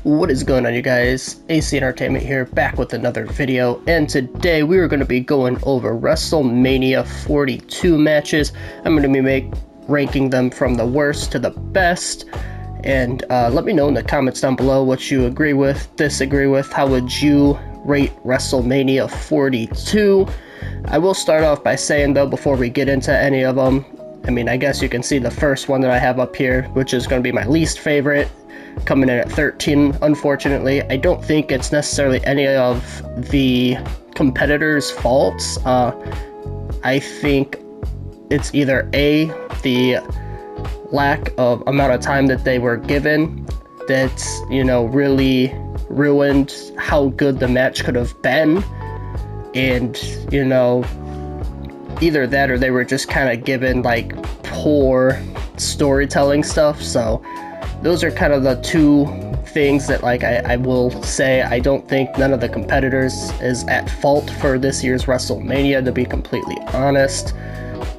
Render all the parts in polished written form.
What is going on, you guys? AC Entertainment here, back with another video, and today we are going to be going over WrestleMania 42 matches. I'm going to be ranking them from the worst to the best, and let me know in the comments down below what you agree with, disagree with. How would you rate WrestleMania 42? I will start off by saying, though, before we get into any of them, I guess you can see the first one that I have up here, which is going to be my least favorite, coming in at 13, unfortunately. I don't think it's necessarily any of the competitors' faults. I think it's either A, the lack of amount of time that they were given that's, really ruined how good the match could have been, and, either that or they were just kind of given, like, poor storytelling stuff. So those are kind of the two things that, like, I will say I don't think none of the competitors is at fault for this year's WrestleMania, to be completely honest.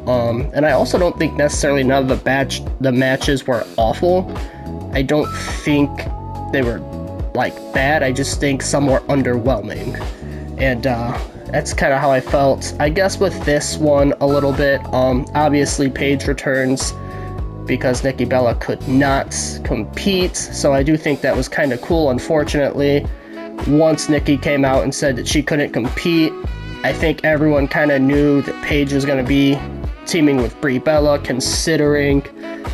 And I also don't think necessarily none of the matches were awful. I don't think they were, like, bad. I just think some were underwhelming. And that's kind of how I felt. I guess with this one a little bit, obviously Paige returns because Nikki Bella could not compete, so I do think that was kind of cool. Unfortunately, once Nikki came out and said that she couldn't compete, I think everyone kind of knew that Paige was going to be teaming with Brie Bella, considering,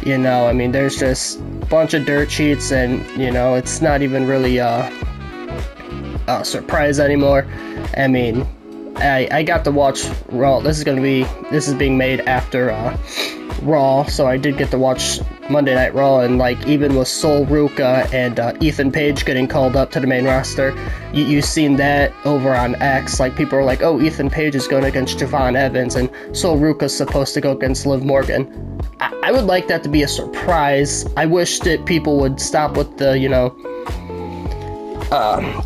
there's just a bunch of dirt sheets, and, it's not even really a surprise anymore. I got to watch Raw. This is being made after Raw, so I did get to watch Monday Night Raw, and, like, even with Sol Ruca and Ethan Page getting called up to the main roster, you've seen that over on X. Like, people are like, oh, Ethan Page is going against Javon Evans, and Sol Ruca's supposed to go against Liv Morgan. I would like that to be a surprise. I wish that people would stop with the,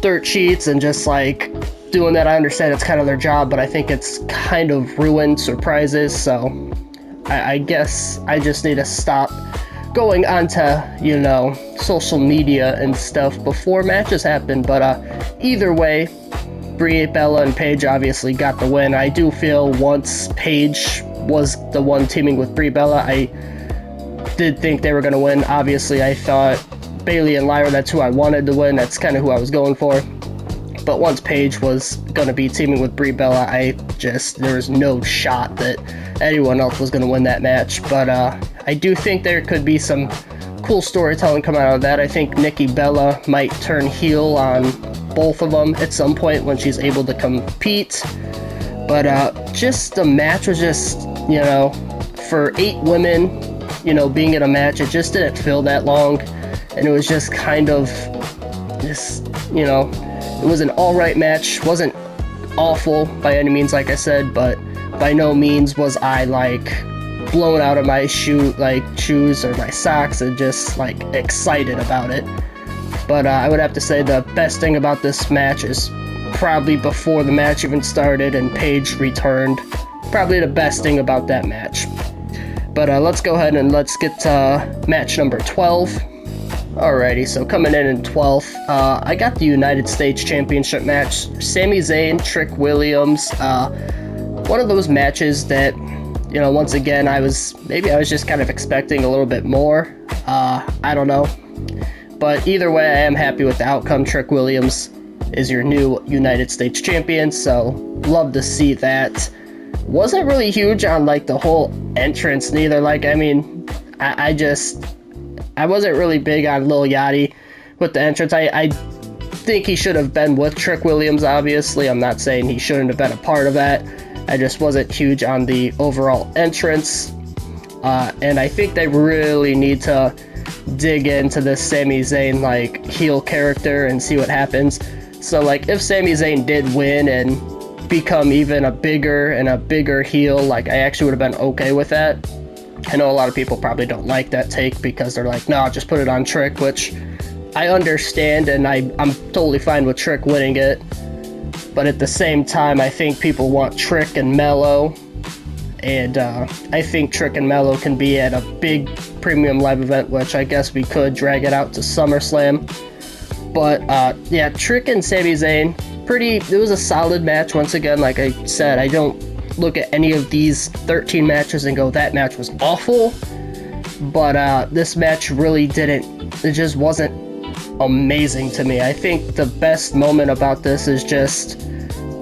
dirt sheets and just, like, doing that. I understand it's kind of their job, but I think it's kind of ruined surprises, so I guess I just need to stop going onto, social media and stuff before matches happen. But either way, Brie Bella and Paige obviously got the win. I do feel once Paige was the one teaming with Brie Bella, I did think they were going to win. Obviously, I thought Bayley and Lyra, that's who I wanted to win. That's kind of who I was going for. But once Paige was going to be teaming with Brie Bella, there was no shot that anyone else was going to win that match. But I do think there could be some cool storytelling coming out of that. I think Nikki Bella might turn heel on both of them at some point when she's able to compete. But just the match was just, for 8 women, being in a match, it just didn't feel that long. And it was just kind of it was an alright match. Wasn't awful by any means, like I said, but by no means was I, like, blown out of my shoes or my socks and just, like, excited about it. But I would have to say the best thing about this match is probably before the match even started and Paige returned. Probably the best thing about that match. But let's go ahead and let's get to match number 12. Alrighty, so coming in 12th, I got the United States Championship match. Sami Zayn, Trick Williams. One of those matches that, once again, I was just kind of expecting a little bit more. I don't know. But either way, I am happy with the outcome. Trick Williams is your new United States Champion, so love to see that. Wasn't really huge on, like, the whole entrance neither. Like, I wasn't really big on Lil Yachty with the entrance. I think he should have been with Trick Williams, obviously. I'm not saying he shouldn't have been a part of that. I just wasn't huge on the overall entrance. And I think they really need to dig into this Sami Zayn, like, heel character and see what happens. So, like, if Sami Zayn did win and become even a bigger heel, like, I actually would have been okay with that. I know a lot of people probably don't like that take because they're like, no, just put it on Trick, which I understand, and I'm totally fine with Trick winning it. But at the same time, I think people want Trick and Mello, and I think Trick and Mello can be at a big premium live event, which I guess we could drag it out to SummerSlam. But yeah, Trick and Sami Zayn, it was a solid match. Once again, like I said, I don't look at any of these 13 matches and go, that match was awful. But this match really it just wasn't amazing to me. I think the best moment about this is just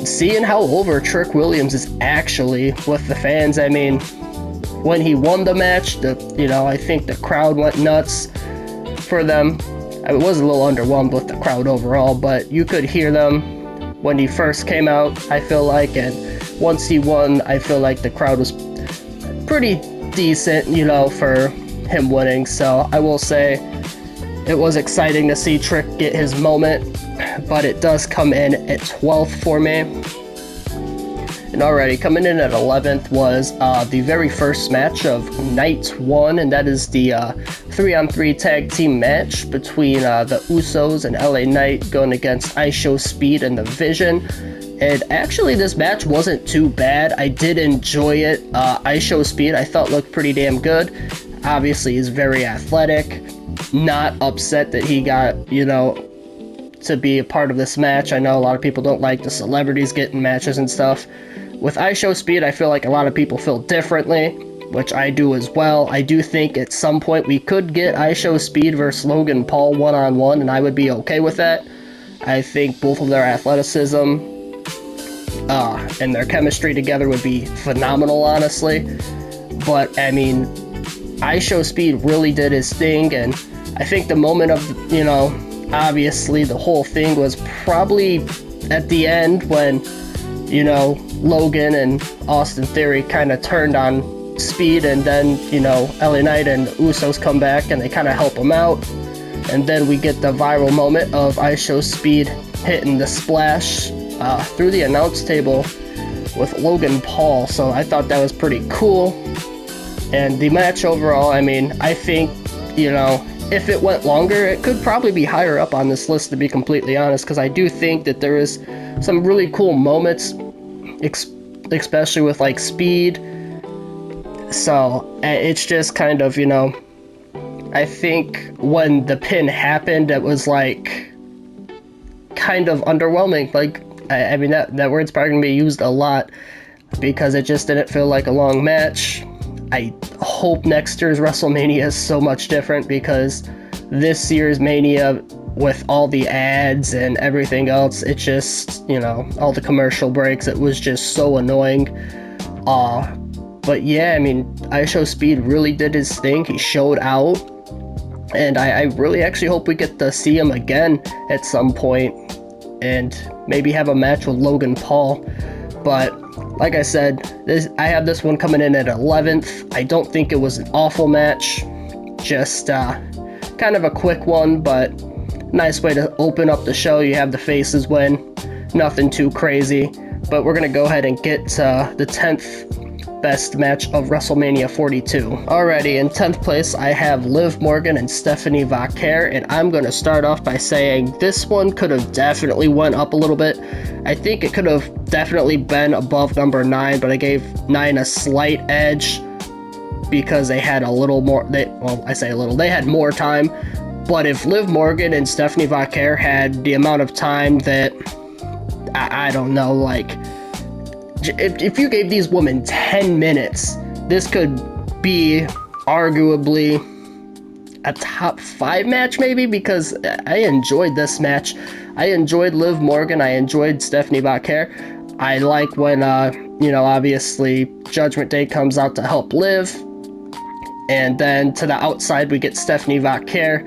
seeing how over Trick Williams is actually with the fans. I mean, when he won the match, I think the crowd went nuts for them. I was a little underwhelmed with the crowd overall, but you could hear them when he first came out, I feel like, and once he won, I feel like the crowd was pretty decent, for him winning. So I will say it was exciting to see Trick get his moment, but it does come in at 12th for me. And already coming in at 11th was the very first match of night 1, and that is the 3-on-3 tag team match between the Usos and LA Knight going against IShowSpeed and The Vision. And actually, this match wasn't too bad. I did enjoy it. IShowSpeed, I thought, looked pretty damn good. Obviously, he's very athletic. Not upset that he got, to be a part of this match. I know a lot of people don't like the celebrities getting matches and stuff. With IShowSpeed, I feel like a lot of people feel differently, which I do as well. I do think at some point we could get IShowSpeed versus Logan Paul one-on-one, and I would be okay with that. I think both of their athleticism and their chemistry together would be phenomenal, honestly. But, I mean, IShowSpeed really did his thing, and I think the moment of, obviously the whole thing was probably at the end when, Logan and Austin Theory kind of turned on Speed, and then, LA Knight and Usos come back and they kind of help him out. And then we get the viral moment of IShowSpeed hitting the splash through the announce table with Logan Paul. So I thought that was pretty cool. And the match overall, I mean, I think, if it went longer, it could probably be higher up on this list, to be completely honest, because I do think that there is some really cool moments, especially with, like, Speed. So it's just kind of, I think when the pin happened, it was, like, kind of underwhelming. Like, I mean, that word's probably going to be used a lot because it just didn't feel like a long match. I hope next year's WrestleMania is so much different, because this year's Mania, with all the ads and everything else, it just, all the commercial breaks, it was just so annoying. But yeah, I mean, IShowSpeed really did his thing. He showed out, and I really actually hope we get to see him again at some point and maybe have a match with Logan Paul. But like I said, I have this one coming in at 11th. I don't think it was an awful match, just kind of a quick one, but nice way to open up the show. You have the faces win, nothing too crazy. But we're going to go ahead and get to the 10th best match of WrestleMania 42. Alrighty, in 10th place, I have Liv Morgan and Stephanie Vaquer, and I'm going to start off by saying this one could have definitely went up a little bit. I think it could have definitely been above number 9, but I gave 9 a slight edge because they had a little more, they had more time. But if Liv Morgan and Stephanie Vaquer had the amount of time that, I don't know, like, if you gave these women 10 minutes, this could be arguably a top 5 match maybe, because I enjoyed this match. I enjoyed Liv Morgan. I enjoyed Stephanie Vaquer. I like when, obviously Judgment Day comes out to help Liv. And then to the outside, we get Stephanie Vaquer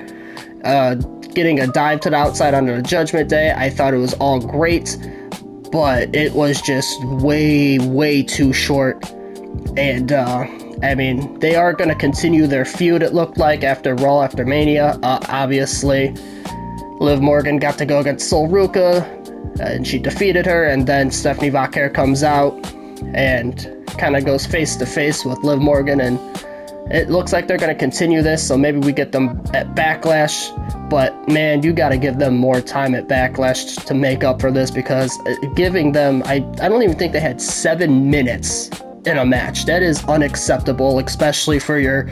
getting a dive to the outside under the Judgment Day. I thought it was all great, but it was just way too short. And I mean, they are going to continue their feud, it looked like, after Raw, after Mania. Obviously, Liv Morgan got to go against Sol Ruca, and she defeated her, and then Stephanie Vaquer comes out and kind of goes face to face with Liv Morgan, and it looks like they're going to continue this, so maybe we get them at Backlash. But, man, you got to give them more time at Backlash to make up for this, because giving them, I don't even think they had 7 minutes in a match. That is unacceptable, especially for your,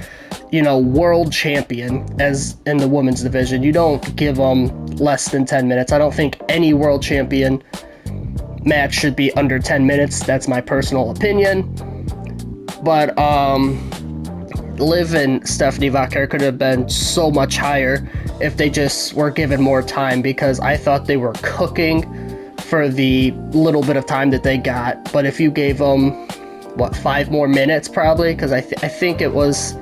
world champion as in the women's division. You don't give them less than 10 minutes. I don't think any world champion match should be under 10 minutes. That's my personal opinion. But Liv and Stephanie Vaquer could have been so much higher if they just were given more time, because I thought they were cooking for the little bit of time that they got. But if you gave them, what, 5 more minutes probably, because I think it was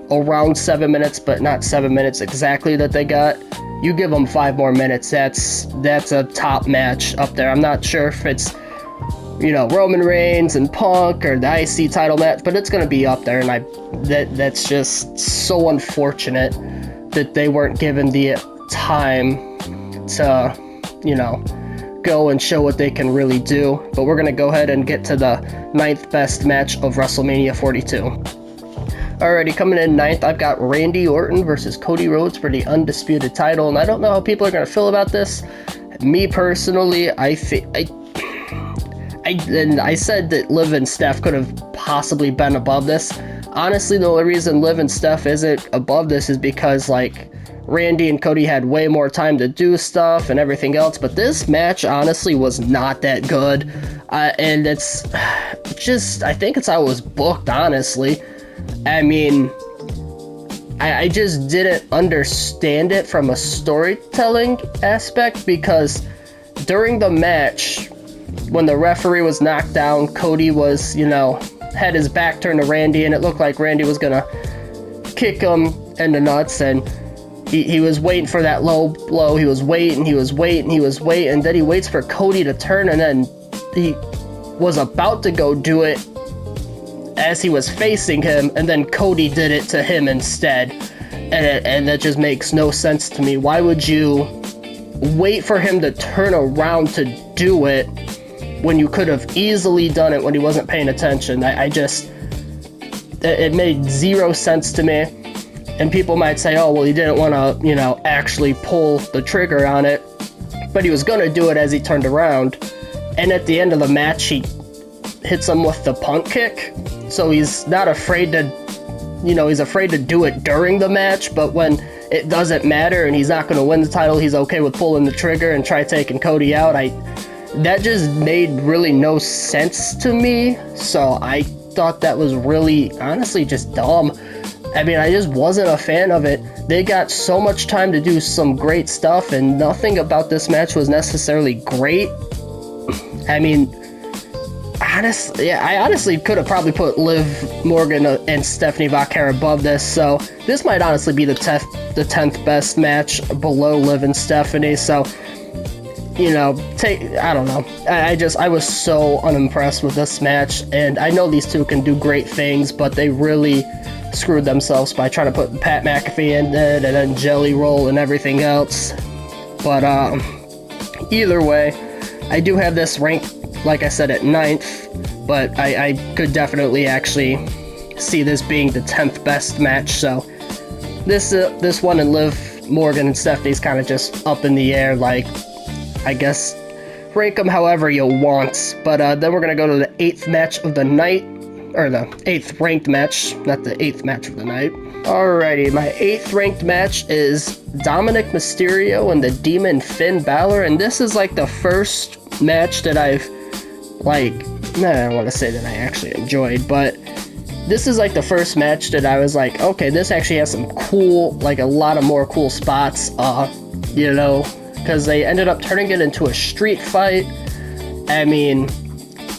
around 7 minutes, but not 7 minutes exactly that they got. You give them 5 more minutes, that's a top match up there. I'm not sure if it's, you know, Roman Reigns and Punk or the IC title match, but it's gonna be up there, and that's just so unfortunate that they weren't given the time to, you know, go and show what they can really do. But we're gonna go ahead and get to the 9th best match of WrestleMania 42. Alrighty, coming in 9th, I've got Randy Orton versus Cody Rhodes for the undisputed title, and I don't know how people are gonna feel about this. Me personally, I said that Liv and Steph could have possibly been above this. Honestly, the only reason Liv and Steph isn't above this is because, like, Randy and Cody had way more time to do stuff and everything else, but this match honestly was not that good. And it's just, I think it's how it was booked, honestly. I mean, I just didn't understand it from a storytelling aspect, because during the match, when the referee was knocked down, Cody was, you know, had his back turned to Randy, and it looked like Randy was gonna kick him in the nuts, and he was waiting for that low blow. He was waiting, and then he waits for Cody to turn, and then he was about to go do it as he was facing him, and then Cody did it to him instead. And that just makes no sense to me. Why would you wait for him to turn around to do it when you could have easily done it when he wasn't paying attention? It made zero sense to me. And people might say, oh, well, he didn't want to, you know, actually pull the trigger on it, but he was going to do it as he turned around. And at the end of the match, he hits him with the punt kick. So he's not afraid to, you know, he's afraid to do it during the match, but when it doesn't matter and he's not going to win the title, he's okay with pulling the trigger and try taking Cody out. That just made really no sense to me. So I thought that was really, honestly, just dumb. I mean, I just wasn't a fan of it. They got so much time to do some great stuff, and nothing about this match was necessarily great. I mean, honestly, yeah, I honestly could have probably put Liv Morgan and Stephanie Vaquer above this, so this might honestly be the 10th best match below Liv and Stephanie. So, you know, I don't know. I was so unimpressed with this match, and I know these two can do great things, but they really screwed themselves by trying to put Pat McAfee in it and then Jelly Roll and everything else. But either way, I do have this ranked, like I said, at 9th, but I could definitely actually see this being the 10th best match. So this one and Liv Morgan and Stephanie's kind of just up in the air. Like, I guess rank them however you want. But then we're gonna go to the 8th match of the night, or the 8th ranked match, not the 8th match of the night. Alrighty, my 8th ranked match is Dominic Mysterio and the Demon Finn Balor, and this is like the first match that I've, like, I don't want to say that I actually enjoyed, but this is like the first match that I was like, okay, this actually has some cool, like a lot of more cool spots, you know, because they ended up turning it into a street fight. I mean,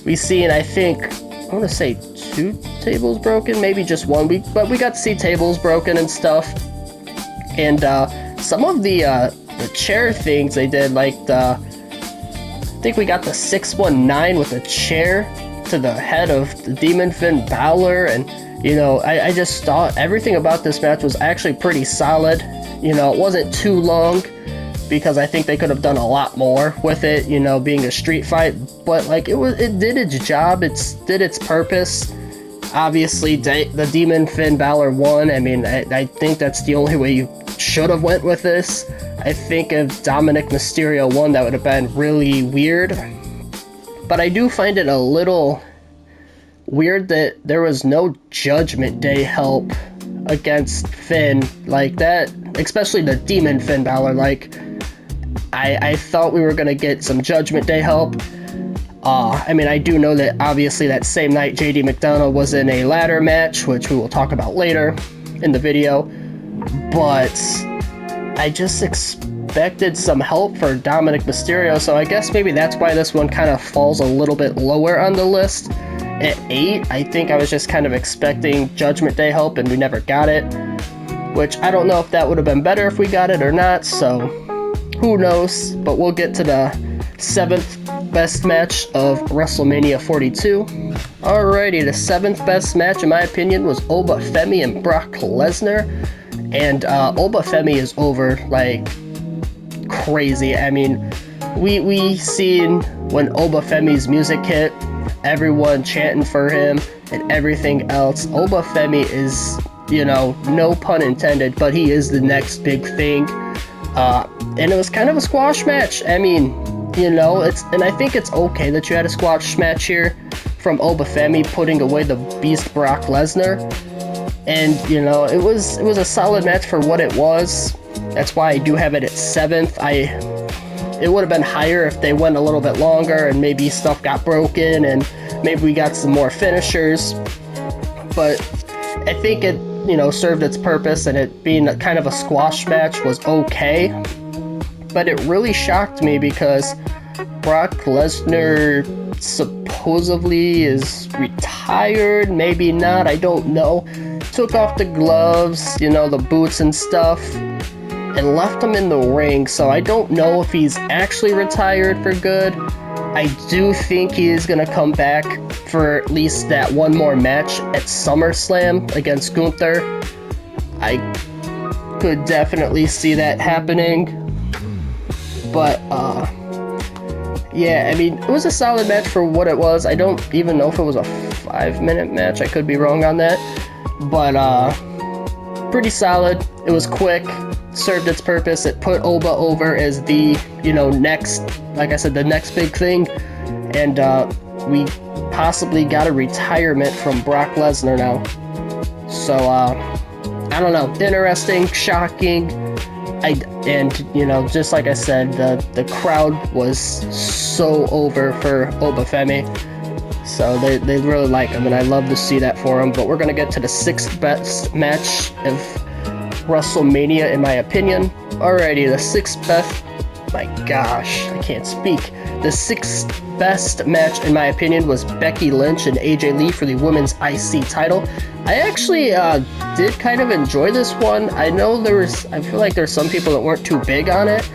we seen, I think, I want to say 2 tables broken, maybe just 1. But we got to see tables broken and stuff. And some of the chair things they did, like I think we got the 619 with a chair to the head of the Demon Finn Balor. And, you know, I just thought everything about this match was actually pretty solid. You know, it wasn't too long, because I think they could have done a lot more with it, you know, being a street fight, but like it did its job, it did its purpose. Obviously, the Demon Finn Balor won. I mean, I think that's the only way you should have went with this. I think if Dominic Mysterio won, that would have been really weird. But I do find it a little weird that there was no Judgment Day help against Finn like that, especially the Demon Finn Balor. Like, I thought we were going to get some Judgment Day help. I mean, I do know that obviously that same night JD McDonough was in a ladder match, which we will talk about later in the video, but I just expected some help for Dominic Mysterio, so I guess maybe that's why this one kind of falls a little bit lower on the list. At 8, I think I was just kind of expecting Judgment Day help and we never got it, which I don't know if that would have been better if we got it or not, so who knows, but we'll get to the 7th best match of WrestleMania 42. Alrighty, the 7th best match in my opinion was Obafemi and Brock Lesnar, and Obafemi is over like crazy. I mean, we seen when Obafemi's music hit, everyone chanting for him and everything else. Obafemi is, you know, no pun intended, but he is the next big thing. And it was kind of a squash match. I mean, you know, and I think it's okay that you had a squash match here from Obafemi putting away the Beast Brock Lesnar. And, you know, it was a solid match for what it was. That's why I do have it at 7th. It would have been higher if they went a little bit longer and maybe stuff got broken and maybe we got some more finishers. But I think it, you know, served its purpose, and it being kind of a squash match was okay. But it really shocked me because Brock Lesnar supposedly is retired, maybe not, I don't know. Took off the gloves, you know, the boots and stuff, and left him in the ring, so I don't know if he's actually retired for good. I do think he is going to come back for at least that one more match at SummerSlam against Gunther. I could definitely see that happening. But, yeah, I mean, it was a solid match for what it was. I don't even know if it was a 5-minute match. I could be wrong on that. But, pretty solid. It was quick. Served its purpose. It put Oba over as the, you know, next, like I said, the next big thing. And we possibly got a retirement from Brock Lesnar now. So, I don't know. Interesting, shocking. And, you know, just like I said, the crowd was so over for Obafemi. So they really like him, and I love to see that for him. But we're going to get to the 6th best match of WrestleMania, in my opinion. Alrighty, the 6th best... My gosh, I can't speak. The 6th best match, in my opinion, was Becky Lynch and AJ Lee for the Women's IC title. I actually did kind of enjoy this one. I know I feel like there's some people that weren't too big on it.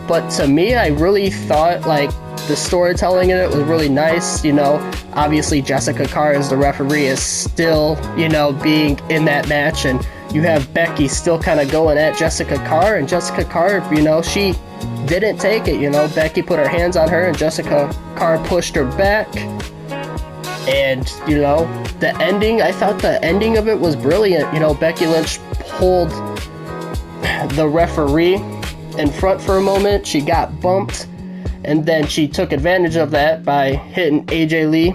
But to me, I really thought, like, the storytelling in it was really nice. You know, obviously Jessica Carr as the referee is still, you know, being in that match, and you have Becky still kind of going at Jessica Carr, and Jessica Carr, you know, she didn't take it. You know, Becky put her hands on her and Jessica Carr pushed her back. And, you know, the ending, I thought the ending of it was brilliant. You know, Becky Lynch pulled the referee in front for a moment. She got bumped, and then she took advantage of that by hitting AJ Lee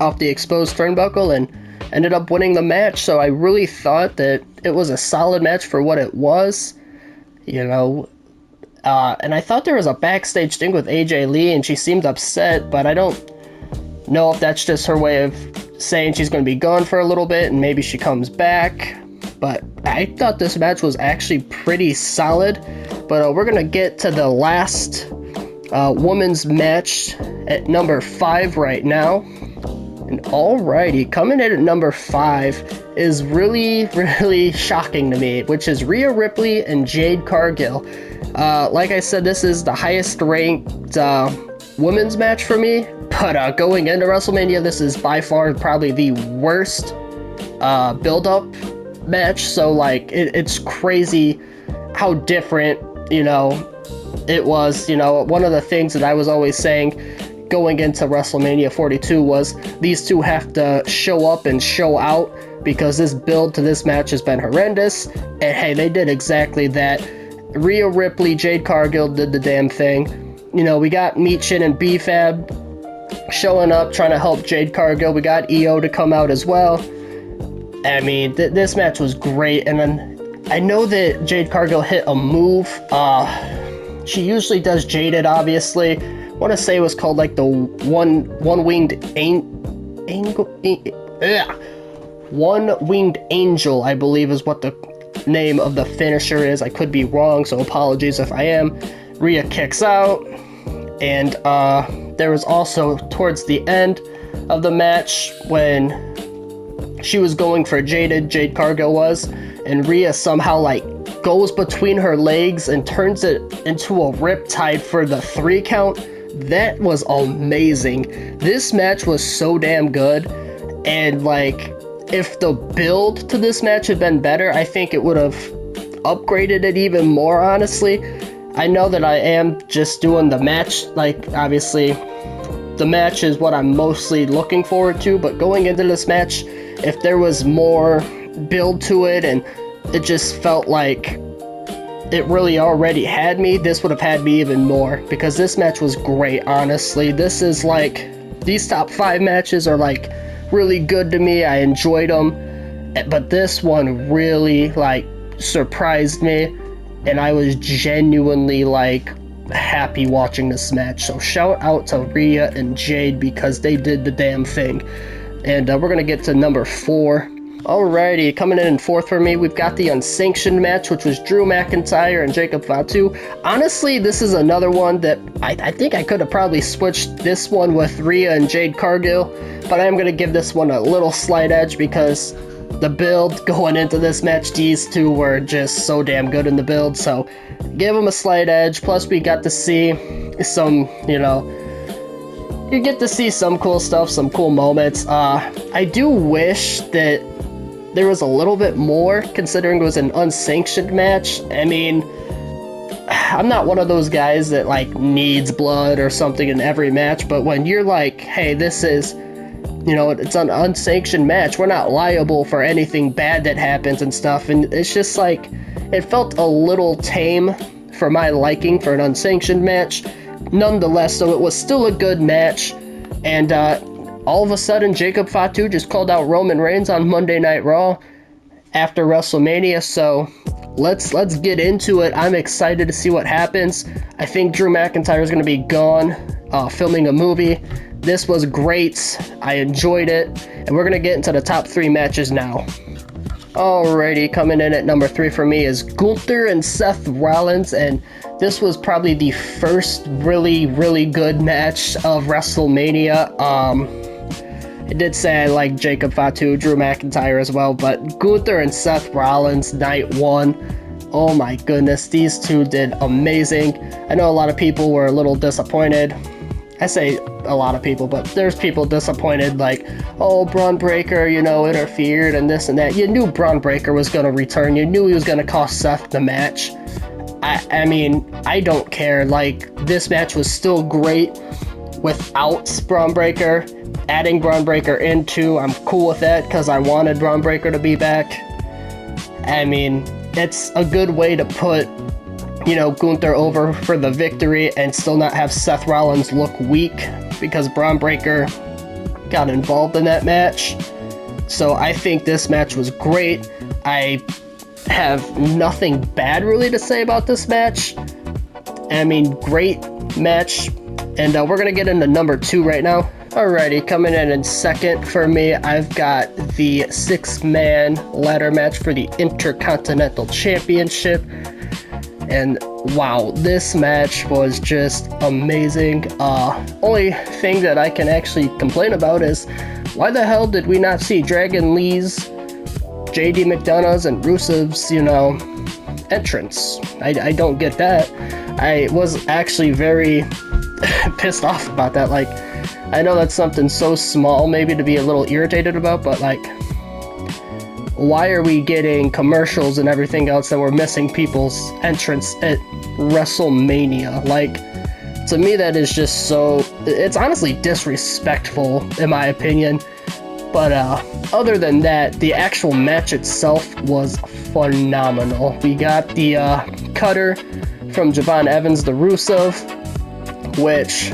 off the exposed turnbuckle and ended up winning the match. So I really thought that it was a solid match for what it was, you know. And I thought there was a backstage thing with AJ Lee, and she seemed upset, but I don't know if that's just her way of saying she's going to be gone for a little bit and maybe she comes back. But I thought this match was actually pretty solid. But we're going to get to the last women's match at number 5 right now. And alrighty, coming in at number 5 is really, really shocking to me, which is Rhea Ripley and Jade Cargill. Like I said, this is the highest ranked women's match for me, but going into WrestleMania, this is by far probably the worst build-up match. So, like, it's crazy how different, you know, it was. You know, one of the things that I was always saying going into WrestleMania 42 was these two have to show up and show out, because this build to this match has been horrendous, and hey, they did exactly that. Rhea Ripley, Jade Cargill did the damn thing. You know, we got Meechin and B-Fab showing up, trying to help Jade Cargill. We got EO to come out as well. I mean, this match was great. And then I know that Jade Cargill hit a move. She usually does Jaded, obviously. I want to say it was called like the one-winged one-winged angel, I believe is what the name of the finisher is. I could be wrong, so apologies if I am. Rhea kicks out, and there was also towards the end of the match when she was going for Jade Cargill was, and Rhea somehow like goes between her legs and turns it into a riptide for the 3 count. That was amazing. This match was so damn good, and like if the build to this match had been better, I think it would have upgraded it even more, honestly. I know that I am just doing the match, like obviously the match is what I'm mostly looking forward to, but going into this match, if there was more build to it and it just felt like it really already had me, this would have had me even more, because this match was great, honestly. This is like, these top 5 matches are like really good to me. I enjoyed them, but this one really like surprised me, and I was genuinely like happy watching this match. So shout out to Rhea and Jade because they did the damn thing. And we're gonna get to number 4. Alrighty, coming in 4th for me, we've got the unsanctioned match, which was Drew McIntyre and Jacob Fatu. Honestly, this is another one that I think I could have probably switched this one with Rhea and Jade Cargill, but I am going to give this one a little slight edge because the build going into this match, these two were just so damn good in the build, so give them a slight edge. Plus, we got to see some, you get to see some cool stuff, some cool moments. I do wish that there was a little bit more, considering it was an unsanctioned match. I mean, I'm not one of those guys that like needs blood or something in every match, but when you're like, hey, this is, it's an unsanctioned match, we're not liable for anything bad that happens and stuff, and it's just like, it felt a little tame for my liking for an unsanctioned match. Nonetheless, so it was still a good match, and all of a sudden, Jacob Fatu just called out Roman Reigns on Monday Night Raw after WrestleMania, so let's get into it. I'm excited to see what happens. I think Drew McIntyre is going to be gone, filming a movie. This was great. I enjoyed it, and we're going to get into the top 3 matches now. Alrighty, coming in at number 3 for me is Gunther and Seth Rollins, and this was probably the first really, really good match of WrestleMania. I did say I like Jacob Fatu, Drew McIntyre as well, but Gunther and Seth Rollins, night 1, oh my goodness, these two did amazing. I know a lot of people were a little disappointed. I say a lot of people, but there's people disappointed, like, oh, Braun Breaker, interfered and this and that. You knew Braun Breaker was going to return. You knew he was going to cost Seth the match. I mean, I don't care. Like, this match was still great without Braun Breaker. Adding Braun Breaker into, I'm cool with that because I wanted Braun Breaker to be back. I mean, it's a good way to put, Gunther over for the victory and still not have Seth Rollins look weak because Braun Breaker got involved in that match. So I think this match was great. I have nothing bad really to say about this match. I mean, great match. And we're going to get into number 2 right now. Alrighty, coming in 2nd for me, I've got the 6-man ladder match for the Intercontinental Championship. And wow, this match was just amazing. Only thing that I can actually complain about is, why the hell did we not see Dragon Lee's, JD McDonough's, and Rusev's, entrance? I don't get that. I was actually very pissed off about that. Like, I know that's something so small maybe to be a little irritated about, but like, why are we getting commercials and everything else that we're missing people's entrance at WrestleMania? Like, to me that is just so, it's honestly disrespectful in my opinion. But other than that, the actual match itself was phenomenal. We got the cutter from Javon Evans to Rusev, which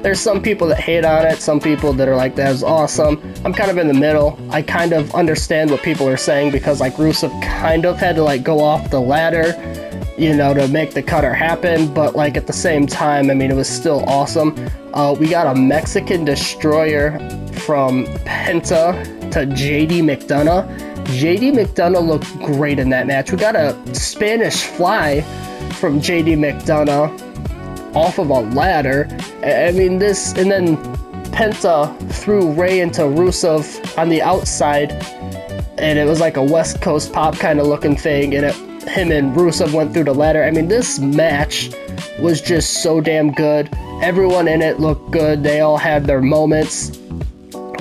there's some people that hate on it, some people that are like, that was awesome. I'm kind of in the middle. I kind of understand what people are saying because like Rusev kind of had to like go off the ladder to make the cutter happen, but like at the same time, I mean, it was still awesome. We got a Mexican destroyer from Penta to JD McDonough. JD McDonough looked great in that match. We got a Spanish fly from JD McDonough off of a ladder. I mean, this, and then Penta threw Ray into Rusev on the outside, and it was like a West Coast pop kind of looking thing, and him and Rusev went through the ladder. I mean, this match was just so damn good. Everyone in it looked good. They all had their moments,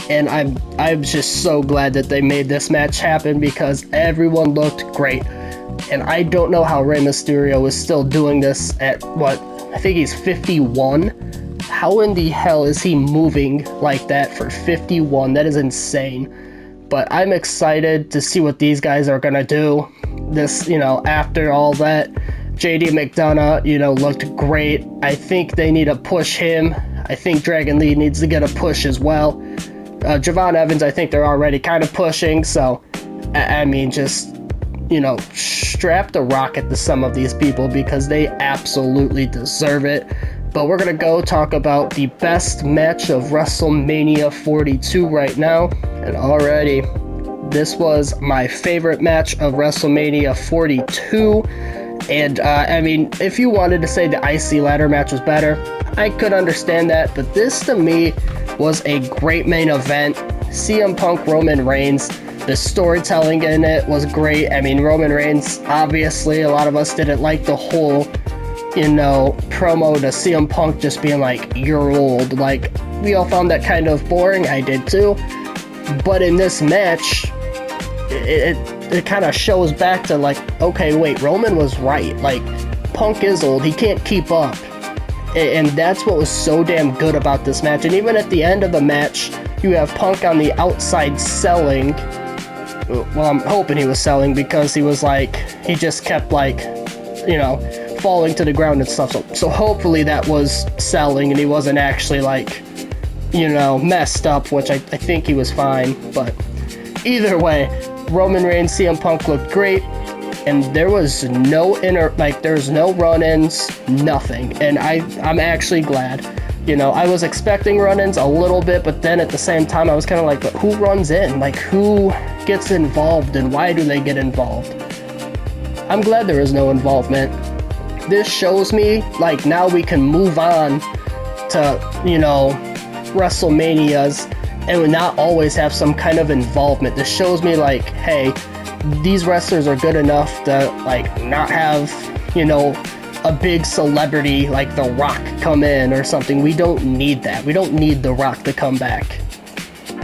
and I'm just so glad that they made this match happen because everyone looked great. And I don't know how Rey Mysterio is still doing this at what, I think he's 51. How in the hell is he moving like that for 51? That is insane. But I'm excited to see what these guys are gonna do. This, after all that, JD McDonough, looked great. I think they need to push him. I think Dragon Lee needs to get a push as well. Javon Evans, I think they're already kind of pushing. So, I mean, just, strap the rocket to some of these people because they absolutely deserve it. But we're going to go talk about the best match of WrestleMania 42 right now. And already, this was my favorite match of WrestleMania 42. And, I mean, if you wanted to say the IC ladder match was better, I could understand that. But this, to me, was a great main event. CM Punk, Roman Reigns. The storytelling in it was great. I mean, Roman Reigns, obviously, a lot of us didn't like the whole, promo to CM Punk just being like, you're old. Like, we all found that kind of boring. I did too. But in this match, it kind of shows back to like, okay, wait, Roman was right. Like, Punk is old. He can't keep up. And that's what was so damn good about this match. And even at the end of the match, you have Punk on the outside selling. Well, I'm hoping he was selling because he was like, he just kept like, falling to the ground and stuff. So hopefully that was selling and he wasn't actually like, messed up, which I think he was fine. But either way, Roman Reigns, CM Punk looked great. And there was no there's no run-ins, nothing. And I'm actually glad. I was expecting run-ins a little bit, but then at the same time, I was kind of like, but who runs in? Like, who gets involved and why do they get involved? I'm glad there is no involvement. This shows me, like, now we can move on to, WrestleManias and not always have some kind of involvement. This shows me, like, hey, these wrestlers are good enough to, like, not have, a big celebrity like The Rock come in or something. We don't need that. We don't need The Rock to come back.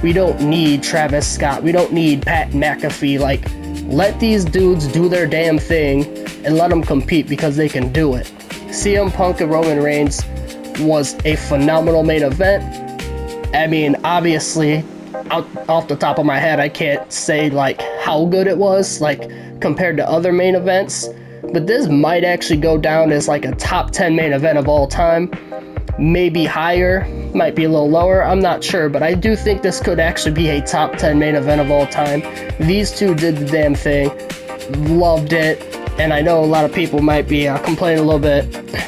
We don't need Travis Scott. We don't need Pat McAfee. Like, let these dudes do their damn thing and let them compete because they can do it. CM Punk and Roman Reigns was a phenomenal main event. I mean, obviously, off the top of my head, I can't say, like, how good it was, like, compared to other main events. But this might actually go down as, like, a top 10 main event of all time. Maybe higher, might be a little lower, I'm not sure. But I do think this could actually be a top 10 main event of all time. These two did the damn thing. Loved it. And I know a lot of people might be complaining a little bit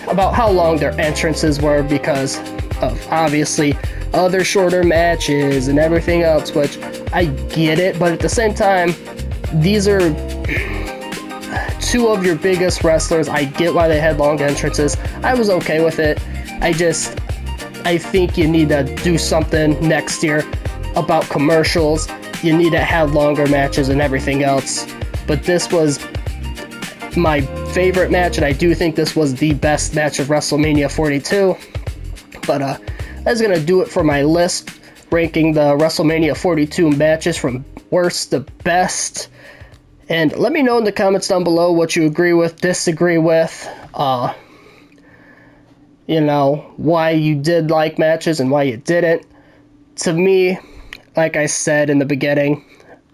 about how long their entrances were because of, obviously, other shorter matches and everything else, which I get it, but at the same time, these are two of your biggest wrestlers. I get why they had long entrances. I was okay with it. I think you need to do something next year about commercials. You need to have longer matches and everything else. But this was my favorite match, and I do think this was the best match of WrestleMania 42. But that's going to do it for my list, ranking the WrestleMania 42 matches from worst to best. And let me know in the comments down below what you agree with, disagree with, why you did like matches and why you didn't. To me, like I said in the beginning,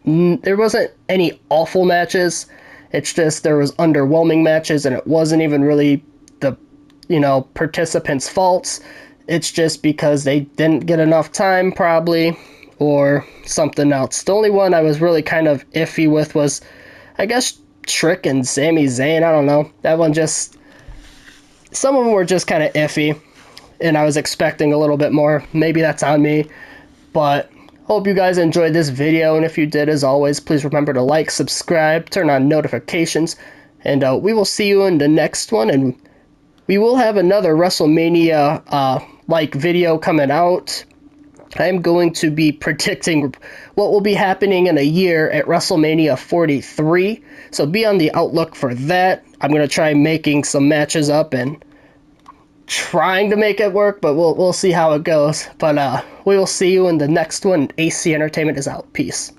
there wasn't any awful matches. It's just there was underwhelming matches, and it wasn't even really the, participants' faults. It's just because they didn't get enough time, probably, or something else. The only one I was really kind of iffy with was, I guess, Trick and Sami Zayn. I don't know. That one just, some of them were just kind of iffy, and I was expecting a little bit more. Maybe that's on me, but hope you guys enjoyed this video, and if you did, as always, please remember to like, subscribe, turn on notifications, and we will see you in the next one, and we will have another WrestleMania like video coming out. I'm going to be predicting what will be happening in a year at WrestleMania 43, so be on the outlook for that. I'm going to try making some matches up and trying to make it work, but we'll see how it goes. But we will see you in the next one. AC Entertainment is out. Peace.